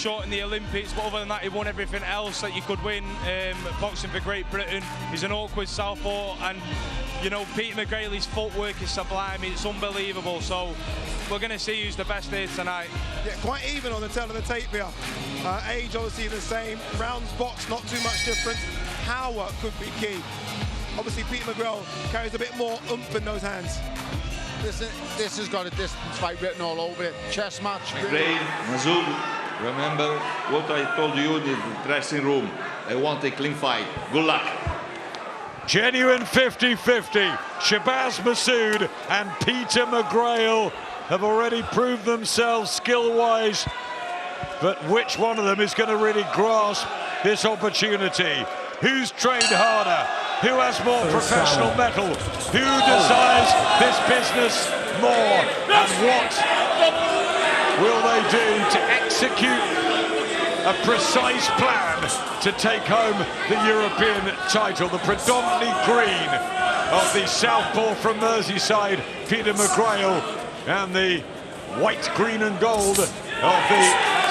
short in the Olympics, but other than that, he won everything else that you could win. Boxing for Great Britain. He's an awkward southpaw, and you know, Peter McGrail, his footwork is sublime. It's unbelievable. So we're going to see who's the best here tonight. Yeah, quite even on the tail of the tape here. Age obviously the same. Rounds box, not too much difference. Power could be key. Obviously, Peter McGrail carries a bit more oomph in those hands. This has got a distance fight written all over it. Chess match. McGrail, Masoud, remember what I told you in the dressing room. I want a clean fight. Good luck. Genuine 50-50. Shabaz Masoud and Peter McGrail have already proved themselves skill-wise. But which one of them is going to really grasp this opportunity? Who's trained harder? Who has more professional mettle? Who desires this business more? And what will they do to execute a precise plan to take home the European title? The predominantly green of the southpaw from Merseyside, Peter McGrail, and the white, green and gold of the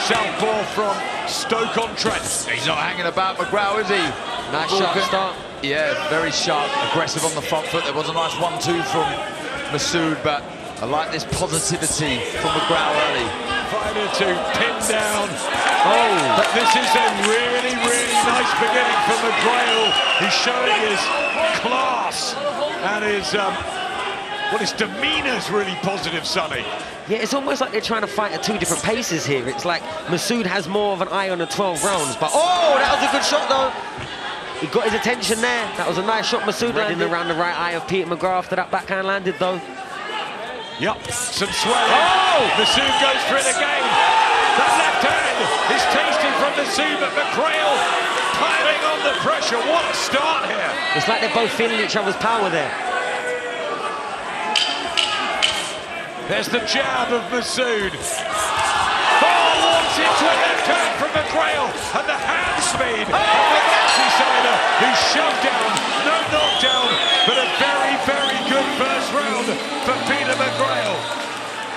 southpaw from Stoke-on-Trent. He's not hanging about, McGrail, is he? Nice sharp start. Yeah, very sharp, aggressive on the front foot. There was a nice 1-2 from Masoud, but I like this positivity from McGrail early. Fighter to pin down. Oh, but this is a really, really nice beginning for McGrail. He's showing his class and his his demeanor's really positive, Sonny. Yeah, it's almost like they're trying to fight at two different paces here. It's like Masoud has more of an eye on the 12 rounds, but oh, that was a good shot though. He got his attention there. That was a nice shot. Masoud landed around the right eye of Peter McGrail after that backhand landed though. Yep, some swelling. Oh! Masoud goes for it again. That left hand is tasty from Masoud, but McGrail piling on the pressure. What a start here. It's like they're both feeling each other's power there. There's the jab of Masoud. Oh, walks into a left hand from McGrail, and the hand speed of the Merseyside, who's shoved down, no knockdown, but a very, very good first round for Peter McGrail.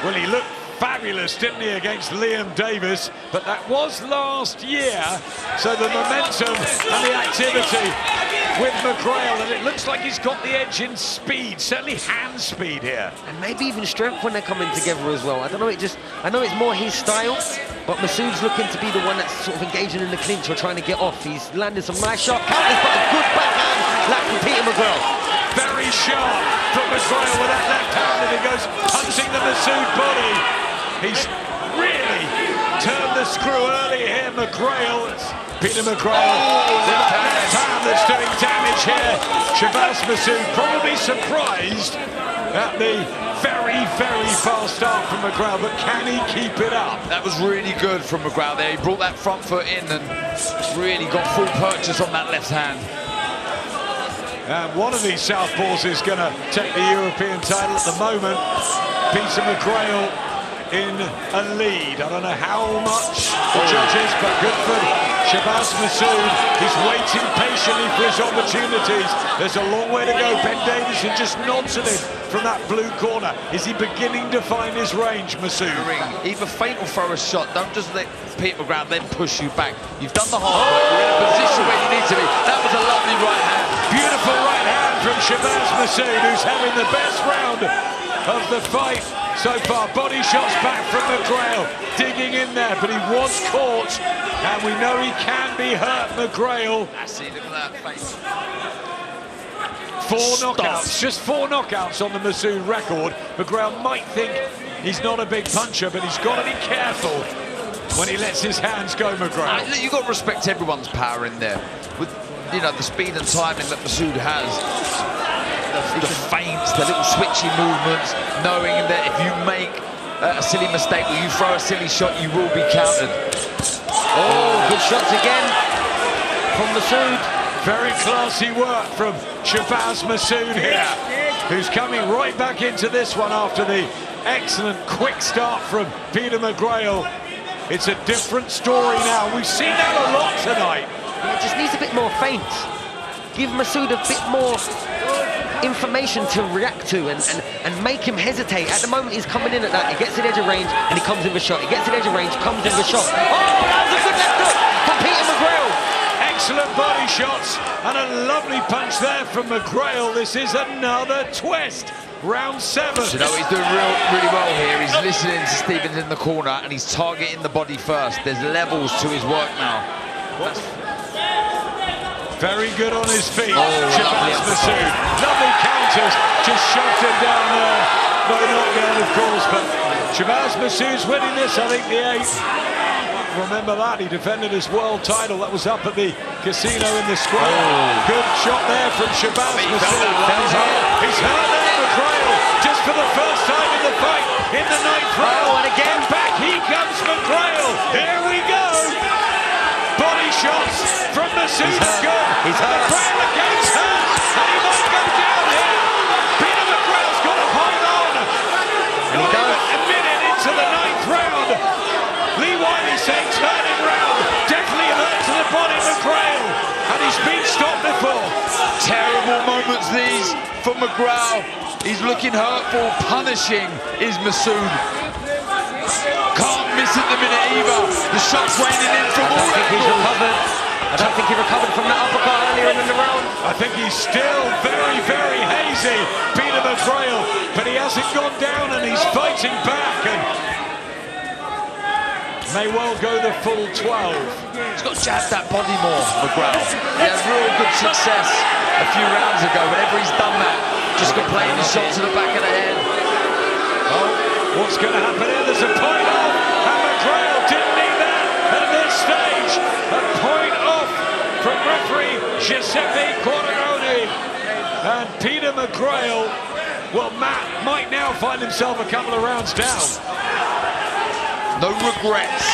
Well, he looked fabulous, didn't he, against Liam Davis, but that was last year, so the momentum and the activity with McGrail, and it looks like he's got the edge in speed, certainly hand speed here. And maybe even strength when they're coming together as well. I don't know, I know it's more his style, but Masoud's looking to be the one that's sort of engaging in the clinch or trying to get off. He's landed some nice sharp counters, but a good backhand left from Peter McGrail. Very sharp from McGrail with that left hand, and he goes punching the Masoud body. He's really turned the screw early here, McGrail. Peter McGrail with that left hand that's doing damage here. Shabaz Masoud probably surprised at the very, very fast start from McGrail, but can he keep it up? That was really good from McGrail there. He brought that front foot in and really got full purchase on that left hand. And one of these southpaws is going to take the European title at the moment. Peter McGrail in a lead. I don't know how much the judges, but good for Shabaz Masoud. He's waiting patiently for his opportunities. There's a long way to go. Ben Davison just nods at him from that blue corner. Is he beginning to find his range, Masoud? Either feint or throw a shot. Don't just let Peter McGrail then push you back. You've done the hard work. You're in a position where you need to be. That was a lovely right hand. Beautiful right hand from Shabaz Masoud, who's having the best round of the fight so far. Body shots back from McGrail, digging in there, but he was caught, and we know he can be hurt, McGrail. See, look at that face. 4 knockouts, just 4 knockouts on the Masoud record. McGrail might think he's not a big puncher, but he's got to be careful when he lets his hands go, McGrail. You've got to respect everyone's power in there. With, you know, the speed and timing that Masoud has. The feints, the little switchy movements, knowing that if you make a silly mistake or you throw a silly shot, you will be countered. Oh, good shots again from Masoud. Very classy work from Shabaz Masoud here, who's coming right back into this one after the excellent quick start from Peter McGrail. It's a different story now. We've seen that a lot tonight. Yeah, it just needs a bit more feint. Give Masoud a bit more information to react to and make him hesitate. At the moment, he's coming in at that. He gets to the edge of range and he comes in with a shot. He gets to the edge of range, comes in with a shot. Oh, that was a excellent body shots and a lovely punch there from McGrail. This is another twist. Round 7. You know what he's doing really well here? He's listening to Stevens in the corner and he's targeting the body first. There's levels to his work now. Very good on his feet. Shabaz Masoud. Lovely counters. Just shoved him down there. No knockdown, of course, but Shabaz Masoud's winning this, I think, the 8th. Remember that, he defended his world title. That was up at the casino in the square. Good shot there from Shabaz Masoud. He's hurt there, McGrail, just for the first time in the fight, in the 9th round. And again, back he comes, McGrail. Here we go. Body shots from Masoud. Good. He's hurt. McGrail against hurt, and he might go down here. Peter McGrail's got to hold on. And he does. A minute into the 9th round. Lee Wiley saying turning round. Definitely hurt to the body, McGrail. And he's been stopped before. Terrible moments these for McGrail. He's looking hurtful. Punishing is Masoud. Can't miss at the minute either. The shot's raining in from all angles. I don't think he recovered from that uppercut earlier in the round. I think he's still very, very hazy, Peter McGrail, but he hasn't gone down and he's fighting back and may well go the full 12. He's got to jab that body more, McGrail. He had real good success a few rounds ago. Whenever he's done that, just got playing the shot to the back of the head. Oh, what's going to happen here? There's a point off, and McGrail didn't need that at this stage. A point off from referee Giuseppe Quateroni. And Peter McGrail, well, Matt might now find himself a couple of rounds down. No regrets.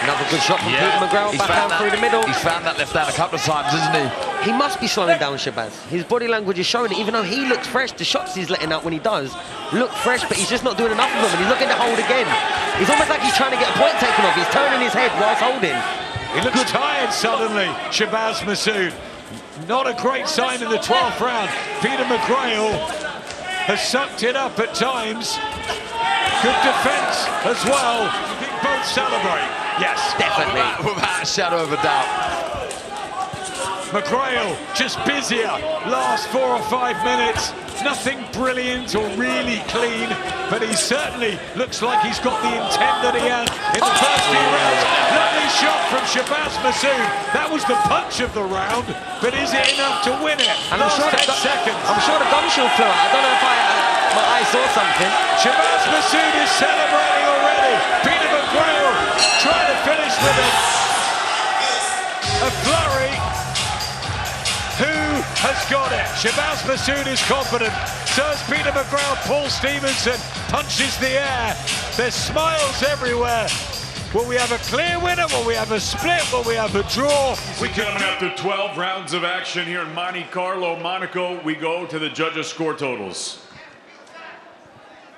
Another good shot from Peter McGrail, back down through the middle. He's found that left hand a couple of times, isn't he? He must be slowing down Shabaz. His body language is showing it, even though he looks fresh. The shots he's letting out when he does look fresh, but he's just not doing enough of them, and he's looking to hold again. It's almost like he's trying to get a point taken off. He's turning his head whilst holding. He looks tired suddenly, Shabaz Masoud. Not a great sign in the 12th round. Peter McGrail has sucked it up at times. Good defense as well. You think both celebrate? Yes, Definitely. Without a shadow of a doubt. McGrail just busier. Last 4 or 5 minutes. Nothing brilliant or really clean, but he certainly looks like he's got the intent that he had in the first few rounds. Lovely shot from Shabaz Masoud. That was the punch of the round, but is it enough to win it? And I'm sure the gum shield flew out. I don't know if my eye saw something. Shabaz Masoud is celebrating already. Peter McGrail trying to finish with a flurry. Who has got it? Shabaz Masoud is confident. So is Peter McGrail. Paul Stevenson punches the air. There's smiles everywhere. Will we have a clear winner? Will we have a split? Will we have a draw? After 12 rounds of action here in Monte Carlo, Monaco, we go to the judges' score totals.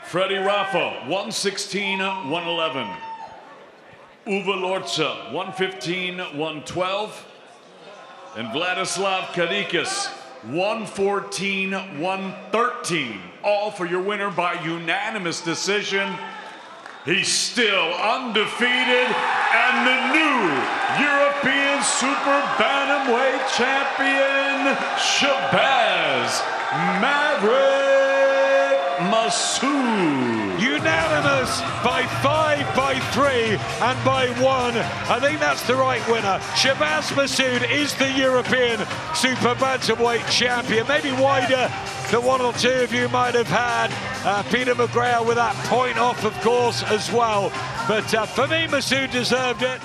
Freddie Rafa, 116-111. Uwe Lorca, 115-112. And Vladislav Kadikas, 114-113. All for your winner by unanimous decision. He's still undefeated and the new European Super Bantamweight champion, Shabaz Maverick Masoud. Unanimous by 5, by 3, and by 1. I think that's the right winner. Shabaz Masoud is the European Super Bantamweight champion. Maybe wider than one or two of you might have had. Peter McGrail with that point off, of course, as well. But for me, Masoud deserved it.